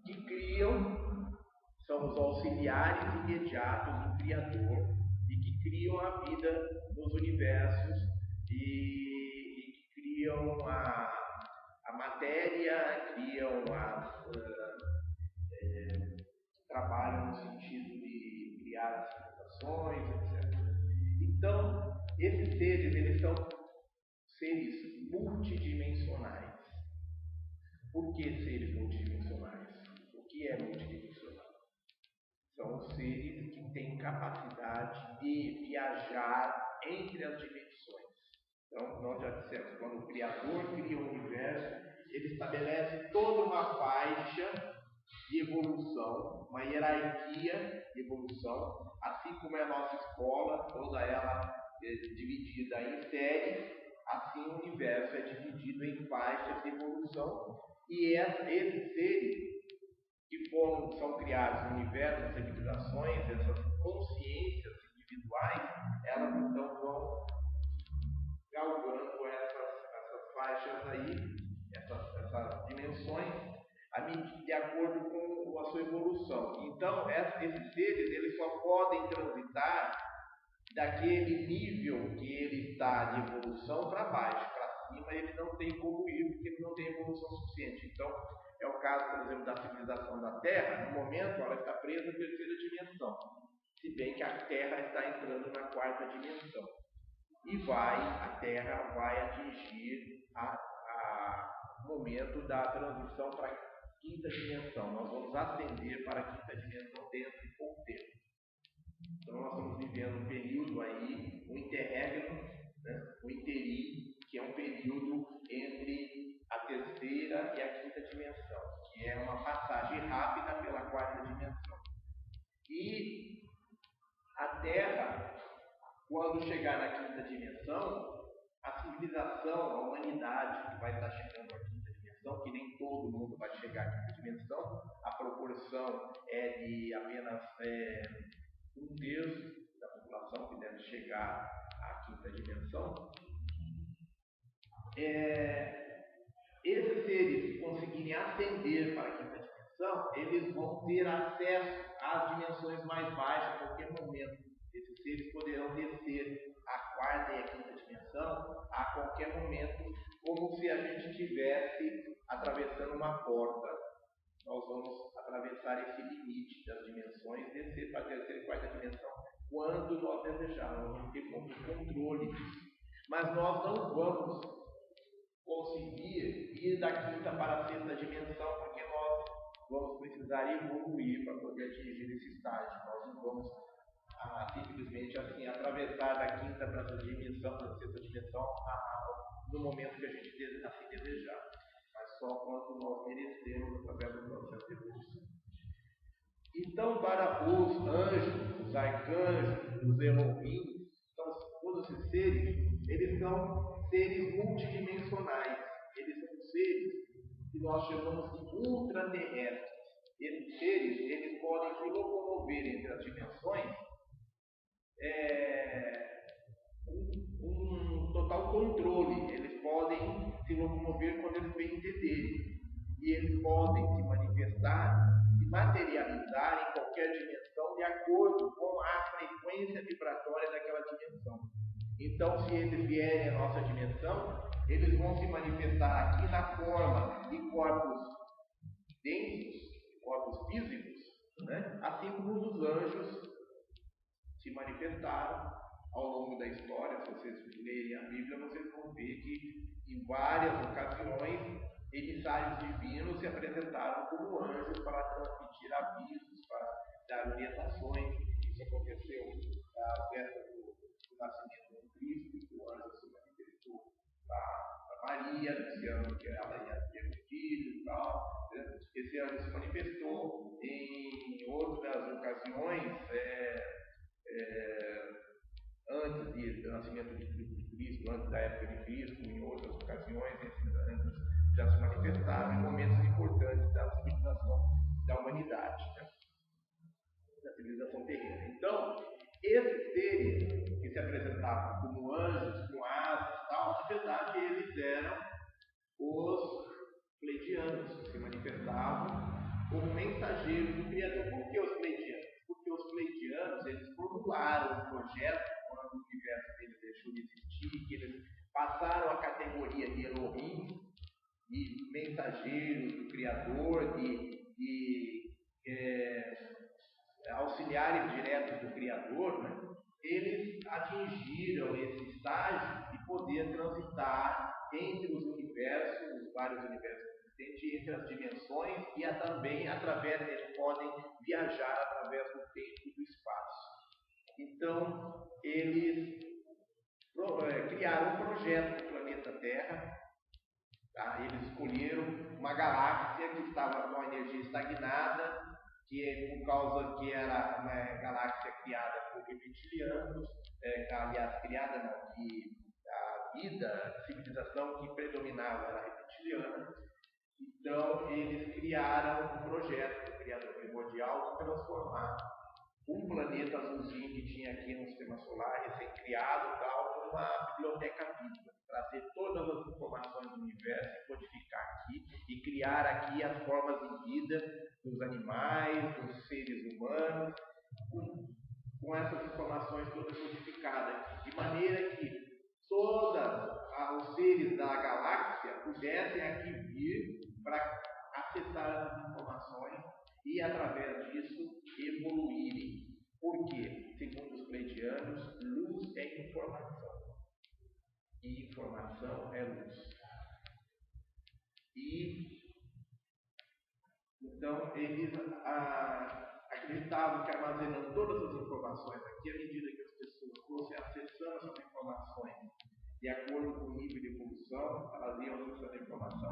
que criam, são os auxiliares imediatos do Criador e que criam a vida nos universos e que criam a matéria, criam trabalham no sentido de criar as civilizações, etc. Então, esses seres, eles são seres multidimensionais. Por que seres multidimensionais? O que é multidimensional? São os seres que têm capacidade de viajar entre as dimensões. Então, nós já dissemos, quando o Criador cria o universo, ele estabelece toda uma faixa de evolução, uma hierarquia de evolução, assim como é a nossa escola, toda ela dividida em séries, assim o universo é dividido em faixas de evolução, e esses seres que são criados no universo das civilizações, essas consciências individuais, elas então vão galgando essas faixas aí, essas dimensões, de acordo com a sua evolução. Então, esses seres, eles só podem transitar daquele nível que ele está de evolução para baixo. Para cima ele não tem como ir, porque ele não tem evolução suficiente. Então, é o caso, por exemplo, da civilização da Terra. No momento, ela está presa na terceira dimensão, se bem que a Terra está entrando na quarta dimensão. E a Terra vai atingir o momento da transição para a quinta dimensão. Nós vamos ascender para a quinta dimensão dentro de pouco tempo. Então nós estamos vivendo um período aí, um interregno, né? O interim, que é um período entre a terceira e a quinta dimensão, que é uma passagem rápida pela quarta dimensão. E a Terra, quando chegar na quinta dimensão, a civilização, a humanidade que vai estar chegando à quinta dimensão, que nem todo mundo vai chegar à quinta dimensão, a proporção é de apenas 1/3 da população que deve chegar à quinta dimensão. Esses seres que conseguirem ascender para a quinta dimensão, eles vão ter acesso às dimensões mais baixas a qualquer momento. Esses seres poderão descer a quarta e a quinta dimensão a qualquer momento, como se a gente estivesse atravessando uma porta. Nós vamos atravessar esse limite das dimensões, descer para a terceira e quarta dimensão quando nós desejarmos. Nós vamos ter controle disso. Mas nós não vamos conseguir ir da quinta para a sexta dimensão, porque nós vamos precisar evoluir para poder atingir esse estágio. Nós não vamos simplesmente assim atravessar da quinta para a dimensão, para a sexta dimensão, no momento que a gente assim desejar, mas só quando nós merecemos através do processo de evolução. Então, para os anjos, os arcanjos, os Elohim, todos esses seres, eles são seres multidimensionais. Eles são seres que nós chamamos de ultraterrestres. Esses seres, eles podem se locomover entre as dimensões um total controle. Eles podem se locomover quando eles bem entenderem. E eles podem se manifestar, se materializar em qualquer dimensão de acordo com a frequência vibratória daquela dimensão. Então, se eles vierem à nossa dimensão, eles vão se manifestar aqui na forma de corpos densos, corpos físicos, né? Assim como os anjos se manifestaram ao longo da história. Se vocês lerem a Bíblia, vocês vão ver que em várias ocasiões emissários divinos se apresentaram como anjos para transmitir avisos, para dar orientações. Isso aconteceu na véspera do nascimento de Cristo, que o anjo se manifestou para Maria, anunciando que ela ia ter um filho e tal. Esse anjo se manifestou em outras ocasiões, antes do nascimento de Cristo, antes da época de Cristo, em outras ocasiões, esses anjos já se manifestaram em momentos importantes da civilização da humanidade, né? Da civilização terrena. Então, esses seres que se apresentavam como anjos, com asas e tal, na verdade eles eram os pleidianos, que se manifestavam como mensageiros do Criador. Por que os pleidianos? Porque os pleidianos, eles formularam um projeto quando o universo deles deixou de existir, que eles passaram a categoria de Elohim, de mensageiros do Criador, de auxiliares diretos do Criador, né? Eles atingiram esse estágio de poder transitar entre os universos, os vários universos existentes, entre as dimensões, e também, através deles, podem viajar através do tempo e do espaço. Então, eles criaram um projeto no planeta Terra. Tá? Eles escolheram uma galáxia que estava com a energia estagnada, que é por causa que era uma galáxia criada por reptilianos, aliás, criada não, que a vida, a civilização que predominava era reptiliana. Então, eles criaram um projeto do Criador Primordial de transformar um planeta azulzinho que tinha aqui no Sistema Solar, recém-criado, tal, numa biblioteca viva. Trazer todas as informações do universo, codificar aqui e criar aqui as formas de vida dos animais, dos seres humanos, com essas informações todas codificadas, de maneira que todos os seres da galáxia pudessem aqui vir para acessar essas informações e, através disso, evoluírem. Porque, segundo os pleidianos, luz é informação. E informação é luz. E então eles acreditavam que, armazenando todas as informações aqui, à medida que as pessoas fossem acessando essas informações de acordo com o nível de evolução, elas iam acessando a informação,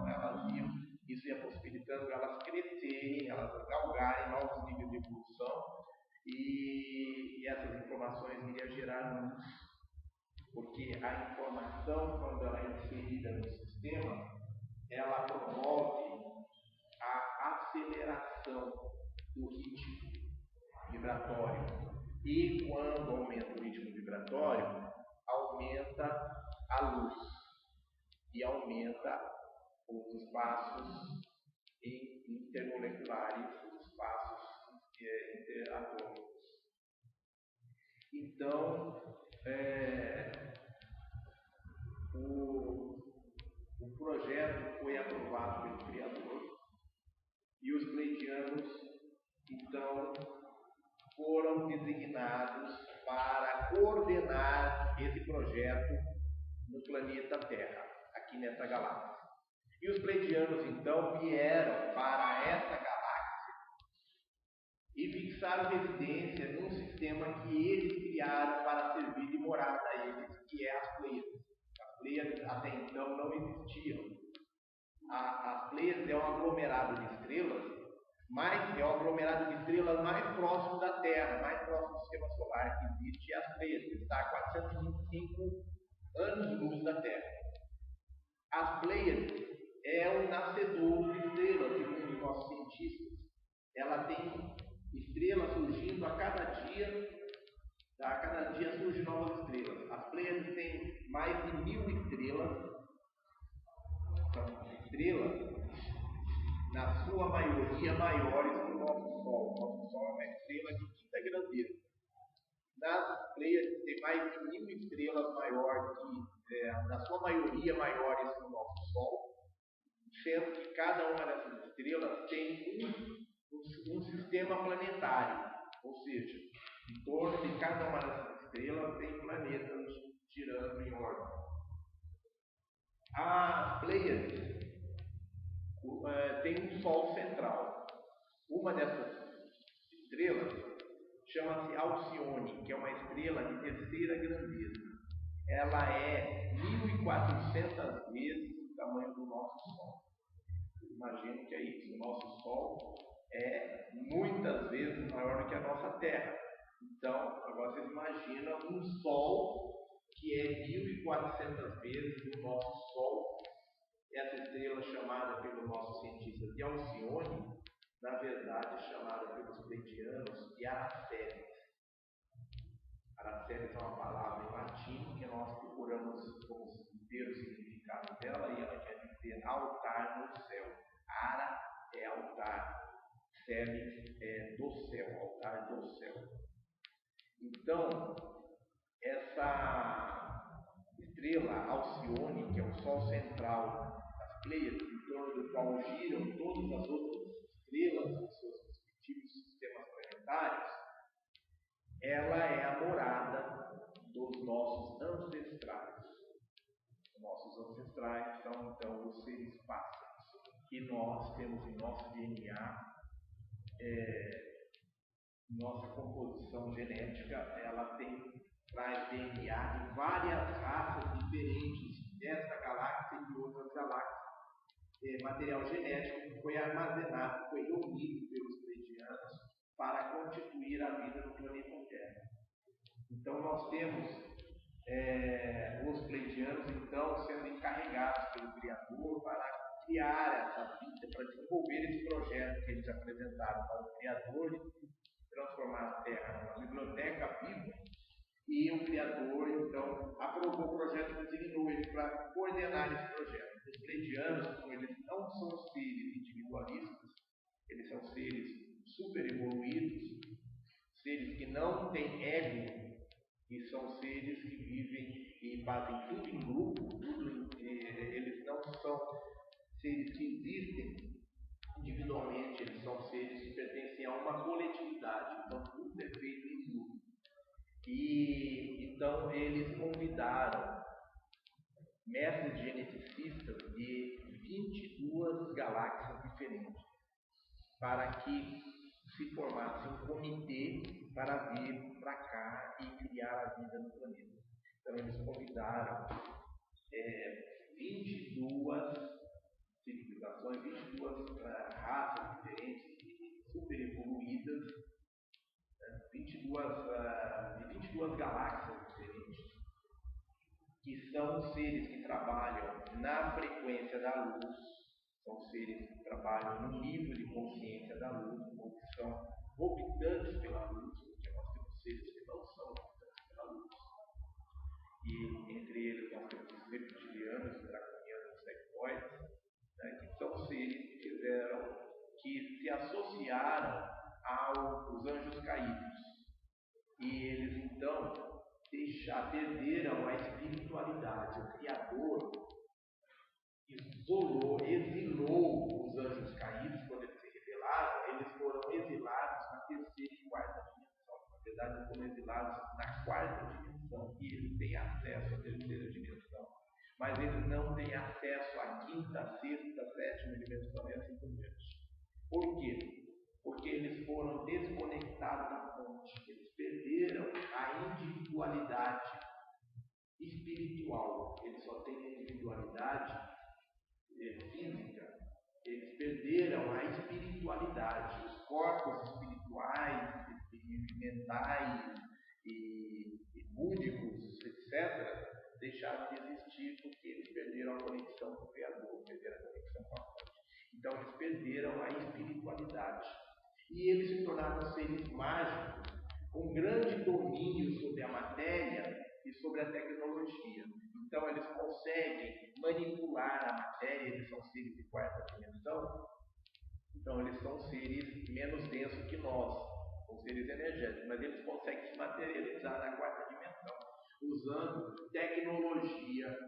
isso ia possibilitando elas crescerem, elas galgarem novos níveis de evolução, e essas informações iriam gerar luz. Porque a informação, quando ela é inserida no sistema, ela promove a aceleração do ritmo vibratório. E quando aumenta o ritmo vibratório, aumenta a luz e aumenta os espaços intermoleculares, os espaços interatômicos. Então, o projeto foi aprovado pelo Criador e os pleidianos, então, foram designados para coordenar esse projeto no planeta Terra, aqui nessa galáxia. E os pleidianos, então, vieram para essa galáxia e fixaram residência num sistema que eles criaram para servir de morada a eles, que é as Pleiades. As Pleiades até então não existiam. As Pleiades é um aglomerado de estrelas, mas é um aglomerado de estrelas mais próximo da Terra, mais próximo do Sistema Solar que existe, as Pleiades, que está a 425 anos-luz da Terra. As Pleiades é um nascedouro estrela, segundo os nossos cientistas, ela tem estrelas surgindo a cada dia surgem novas estrelas. As Pleiades têm mais de 1000 estrelas. São estrelas, na sua maioria, maiores que o nosso Sol. O nosso Sol é uma estrela de quinta grandeza. Nas Pleiades tem mais de 1000 estrelas maiores na sua maioria, maiores que o nosso Sol, sendo que cada uma dessas estrelas tem um sistema planetário, ou seja, em torno de cada uma dessas estrelas tem planetas girando em órbita. A Pleiades tem um Sol central. Uma dessas estrelas chama-se Alcione, que é uma estrela de terceira grandeza. Ela é 1400 vezes o tamanho do nosso Sol. Imagino que é isso. O nosso Sol é muitas vezes maior do que a nossa Terra. Então, agora vocês imaginam um Sol que é 1400 vezes o nosso Sol. Essa estrela chamada pelos nossos cientistas de Alcione, na verdade é chamada pelos pleiadianos de Araceli. Araceli é uma palavra em latim que nós procuramos ter o significado dela e ela quer dizer altar no céu. Ara é altar, Celi é do céu, altar do céu. Então, essa estrela Alcione, que é o Sol central das Pleiades, em torno do qual giram todas as outras estrelas nos seus respectivos sistemas planetários, ela é a morada dos nossos ancestrais. Nossos ancestrais são, então, os seres pássaros, que nós temos em nosso DNA, nossa composição genética, ela traz DNA de várias raças diferentes desta galáxia e de outras galáxias. Material genético que foi armazenado, foi reunido pelos pleiadianos para constituir a vida no planeta Terra. Então nós temos os pleiadianos então sendo encarregados pelo Criador para criar essa vida, para desenvolver esse projeto que eles apresentaram para o Criador, de transformar a Terra numa biblioteca viva. E o Criador então aprovou o projeto e designou ele para coordenar esse projeto. Os pleiadianos, como eles não são seres individualistas, eles são seres super evoluídos, seres que não têm ego, e são seres que vivem e fazem tudo em grupo, eles não são seres que existem individualmente, eles são seres que pertencem a uma coletividade, então tudo é feito em grupo. E então eles convidaram mestres geneticistas de 22 galáxias diferentes para que se formasse um comitê para vir para cá e criar a vida no planeta. Então eles convidaram 22 civilizações, 22 raças diferentes e super evoluídas, 22 galáxias diferentes, que são seres que trabalham na frequência da luz, são seres que trabalham no nível de consciência da luz, ou que são optantes pela luz, porque nós temos seres que não são optantes pela luz. E entre eles nós temos os reptilianos, draconianos e sectoides, que são seres que se associaram aos anjos caídos. E eles então perderam a espiritualidade. O Criador exilou os anjos caídos quando eles se rebelaram. Eles foram exilados na terceira e quarta dimensão. Na verdade, eles foram exilados na quarta dimensão e eles têm acesso à terceira dimensão. Mas eles não têm acesso à quinta, sexta, sétima dimensão e assim por diante. Por quê? Porque eles foram desconectados da fonte. Eles perderam a individualidade espiritual. Eles só têm a individualidade física. Eles perderam a espiritualidade. Os corpos espirituais e mentais e búdicos, etc., deixaram de existir porque eles perderam a conexão com o Criador, perderam a conexão com a fonte. Então eles e eles se tornaram seres mágicos, com grande domínio sobre a matéria e sobre a tecnologia. Então, eles conseguem manipular a matéria, eles são seres de quarta dimensão, então eles são seres menos densos que nós, são seres energéticos, mas eles conseguem se materializar na quarta dimensão, usando tecnologia,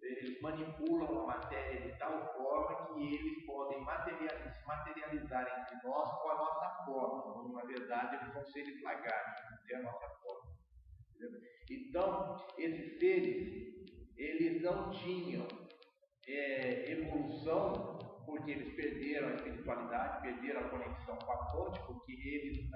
eles manipulam a matéria de tal forma que eles podem se materializar entre nós com a nossa forma, quando na verdade eles são seres lagartos, não têm a nossa forma. Entendeu? Então, esses seres, eles não tinham evolução, porque eles perderam a espiritualidade, perderam a conexão com a fonte, porque eles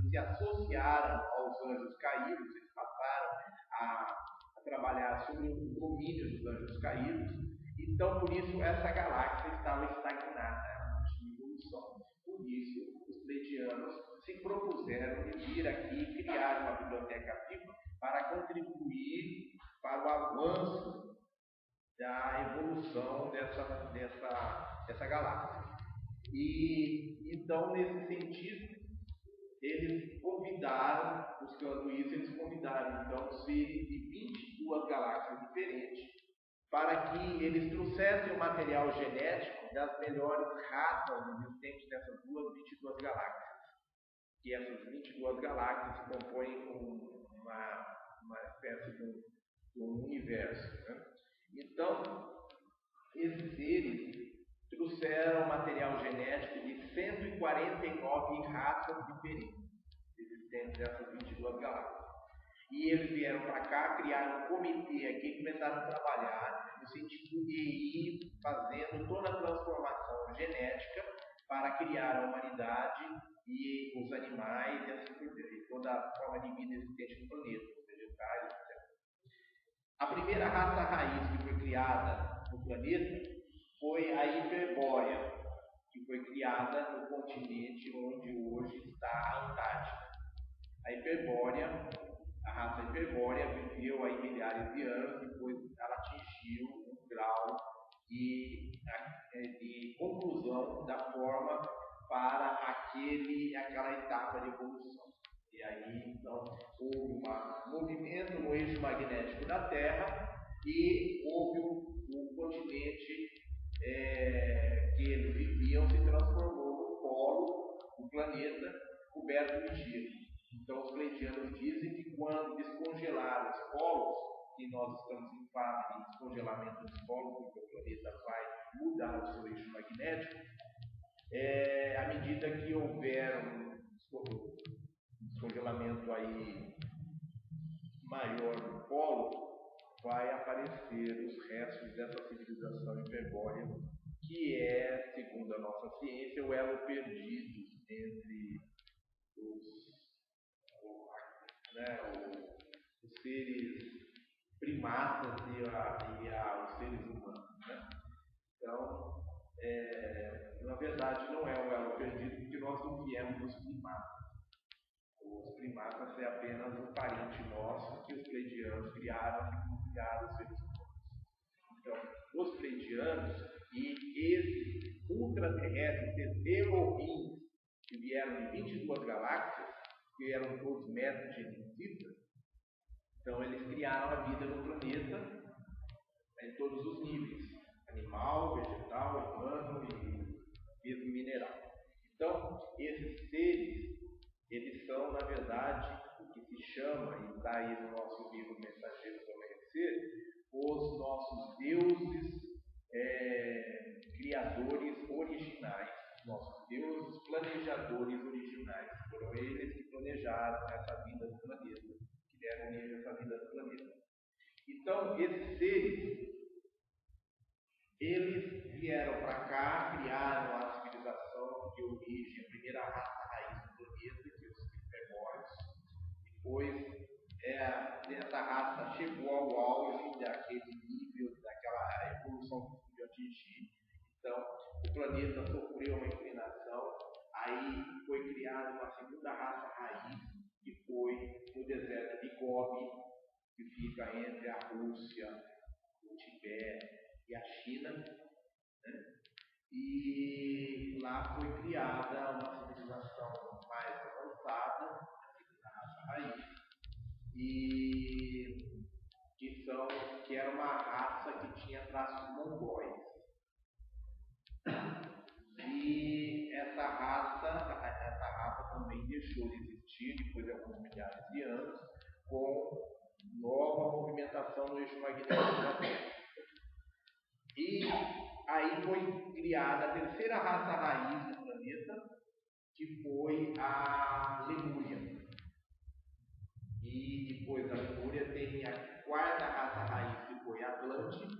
se associaram aos anjos caídos, eles passaram a trabalhar sobre o domínio dos anjos caídos. Então, por isso, essa galáxia estava estagnada, ela não tinha evolução. Por isso, os pleiadianos se propuseram de vir aqui e criar uma biblioteca viva para contribuir para o avanço da evolução dessa galáxia. E então, nesse sentido, eles convidaram, buscando isso, eles convidaram então seres de 22 galáxias diferentes para que eles trouxessem o material genético das melhores raças existentes nessas 22 galáxias. Que essas 22 galáxias se compõem com uma espécie de um universo. Né? Então, esses seres trouxeram material genético de 149 raças diferentes existentes nessas 22 galáxias. E eles vieram para cá, criaram um comitê aqui e começaram a trabalhar no sentido de ir fazendo toda a transformação genética para criar a humanidade e os animais e assim por diante, e toda a forma de vida existente no planeta, os vegetais, etc. A primeira raça raiz que foi criada no planeta foi a Hiperbórea, que foi criada no continente onde hoje está a Antártida. A raça Hiperbórea viveu aí milhares de anos, depois ela atingiu um grau de conclusão da forma para aquela etapa de evolução. E aí, então, houve um movimento no eixo magnético da Terra e houve um continente que eles viviam se transformou no polo, o planeta coberto de gelo. Então, os pleiadianos dizem que quando descongelar os polos, e nós estamos em fase de descongelamento dos polos, porque o planeta vai mudar o seu eixo magnético, à medida que houver um descongelamento aí maior do polo, vai aparecer os restos dessa civilização hiperbórea, que é, segundo a nossa ciência, o elo perdido entre os seres primatas e os seres humanos. Né? Então, na verdade, não é um elo perdido, porque nós não viemos dos primatas. Os primatas é apenas um parente nosso que os pleiadianos criaram e criaram os seres humanos. Então, os pleiadianos e esses ultraterrestres, esses Elohim, que vieram de 22 galáxias, que eram todos mestres genetistas, então eles criaram a vida no planeta em todos os níveis: animal, vegetal, humano e mesmo mineral. Então, esses seres, eles são, na verdade, o que se chama, e está aí no nosso livro Mensageiros do Amanhecer, os nossos deuses criadores originais, nossos deuses planejadores originais. Foram eles que planejaram essa vida do planeta, que deram início a essa vida do planeta. Então, esses seres, eles vieram para cá, criaram a civilização de origem, a primeira raça raiz do planeta, que é os hiperbóreos. Depois, essa raça chegou ao auge daquele nível, daquela evolução que podia atingir. Então, o planeta sofreu uma inclinação, aí foi criada uma segunda raça raiz, que foi no deserto de Gobi, que fica entre a Rússia, o Tibete e a China. Né? E lá foi criada uma civilização mais avançada, a raça raiz, e que era uma raça que tinha traços mongóis. E essa raça também deixou de existir depois de alguns milhares de anos, com nova movimentação no eixo magnético da Terra. E aí foi criada a terceira raça raiz do planeta, que foi a Lemúria. E depois da Lemúria tem a quarta raça raiz, que foi a Atlântida,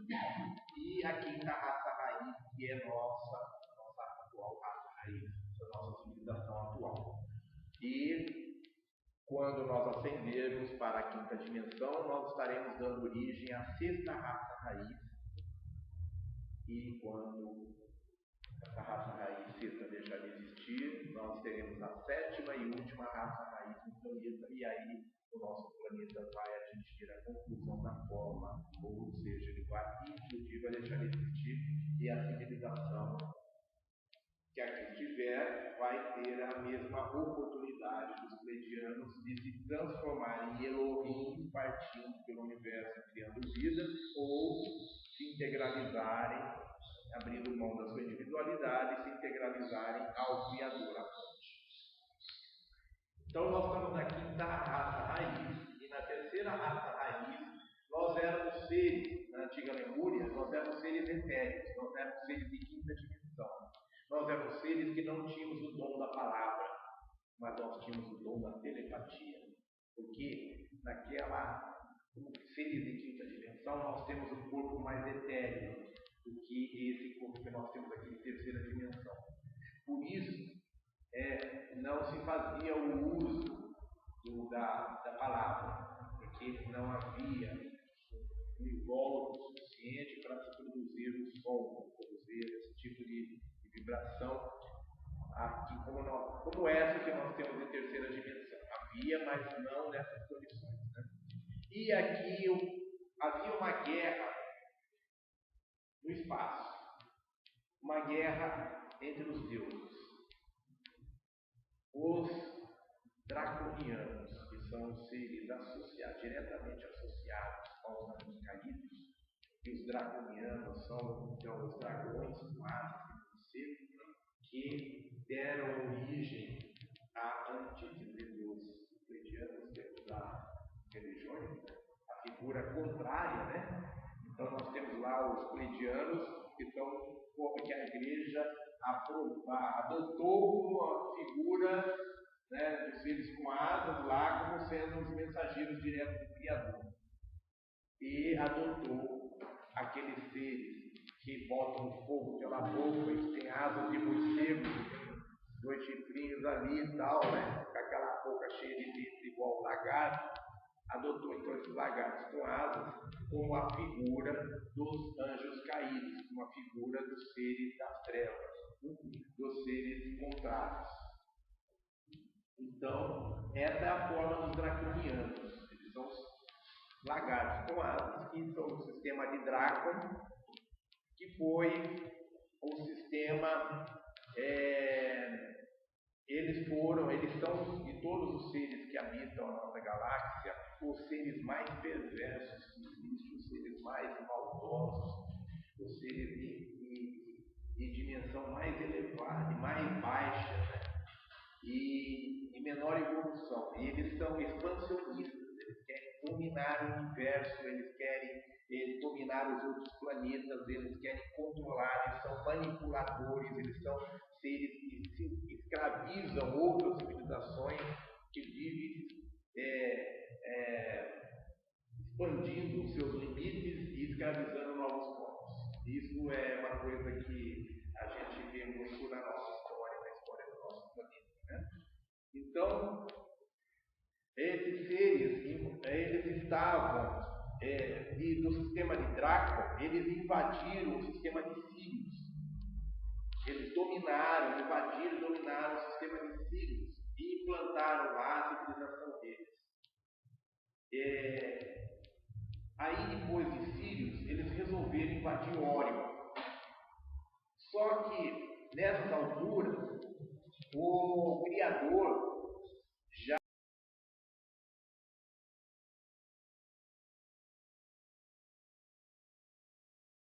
e a quinta raça raiz, que é nossa atual raça raiz, a nossa civilização atual. E quando nós ascendermos para a quinta dimensão, nós estaremos dando origem à sexta raça raiz. E quando essa raça raiz sexta deixar de existir, nós teremos a sétima e última raça raiz do planeta, e aí o nosso planeta vai atingir a conclusão da forma, ou seja, ele vai inclusive deixar de existir, e a civilização que aqui estiver vai ter a mesma oportunidade dos pleiadianos de se transformarem em Elohim, partindo pelo universo criando vida, ou se integralizarem, abrindo mão da sua individualidade, se integralizarem ao Criador, a fonte. Então nós estamos na quinta raça raiz, e na terceira raça raiz nós éramos seres, na antiga Lemúria, nós éramos seres etéreos, nós éramos seres de quinta dimensão. Nós éramos seres que não tínhamos o dom da palavra, mas nós tínhamos o dom da telepatia. Porque como seres de quinta dimensão, nós temos um corpo mais etéreo do que esse corpo que nós temos aqui de terceira dimensão. Por isso, não se fazia o uso da palavra, porque não havia um invólucro suficiente para se produzir o som, produzir esse tipo de vibração aqui, como essa que nós temos em terceira dimensão. Havia, mas não nessas condições. Né? E aqui havia uma guerra no espaço, uma guerra entre os deuses. Os draconianos, que são os seres diretamente associados aos anjos caídos, e os draconianos são então os dragões com asas de que deram origem à antítese dos pleiadianos dentro das religiões, a figura contrária, né? Então nós temos lá os pleiadianos, que são como que a igreja adotou uma figura, né, dos seres com asas lá como sendo os mensageiros diretos do Criador. E adotou aqueles seres que botam fogo pela boca e que tem asas de morcego, dois chifrinhos ali e tal, né? Com aquela boca cheia de dentes igual lagarto. Adotou então esses lagartos com asas como a figura dos anjos caídos, como a figura dos seres das trevas, dos seres contrários. Então, essa é a forma dos draconianos. Eles são os lagartos com asas, que são o sistema de Drácon, que foi um sistema, eles são, de todos os seres que habitam a nossa galáxia, os seres mais perversos que existem, os seres mais maldosos, os seres de dimensão mais elevada e mais baixa, né? E menor evolução. E eles são expansionistas, eles querem dominar o universo, eles querem dominar os outros planetas, eles querem controlar, eles são manipuladores, eles são seres que se escravizam outras civilizações, que vivem expandindo os seus limites e escravizando novos povos. Isso é uma coisa que a gente vê muito na nossa história, na história do nosso planeta. Né? Então, esses seres, eles estavam do sistema de Drácon, eles invadiram o sistema de Sírios. Eles dominaram o sistema de Sírios e implantaram lá a civilização deles. Aí, depois de Sírios, eles resolveram invadir Órion. Só que nessas alturas o Criador